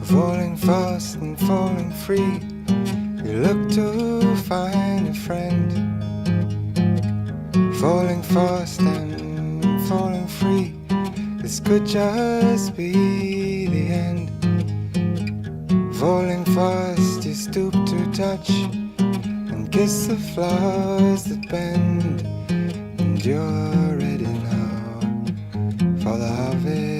falling fast and falling free. You look to find a friend, falling fast and falling free. This could just be the end. Falling fast, you stoop to touch and kiss the flowers that bend, and you're ready now for the harvest.